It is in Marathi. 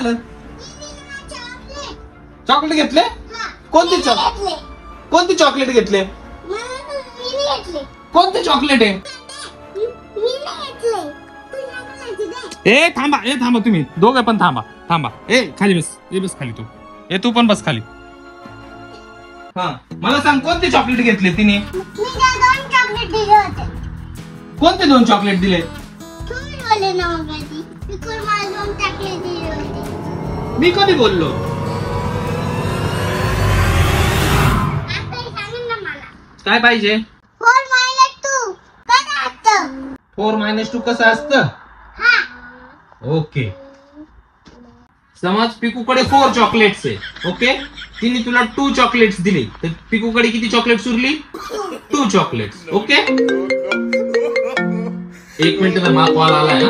झालं? चॉकलेट घेतले? कोणते कोणते चॉकलेट घेतले? कोणते चॉकलेट आहे? ए थांबा तुम्ही दोघे पण थांबा. ए खाली बस. बस खाली तू. तू पण बस खाली. हा मला सांग कोणते चॉकलेट घेतले तिने? कोणते 2 चॉकलेट दिले? मी कधी बोललो? काय पाहिजे? 4 - 2 कसं असतं? ओके. समज पिकूकडे 4 चॉकलेट्स आहे. ओके, तिने तुला 2 चॉकलेट्स दिले, तर पिकूकडे किती चॉकलेट्स उरली? 2 चॉकलेट्स. ओके, 1 मिनिट, मला कॉल आलाय.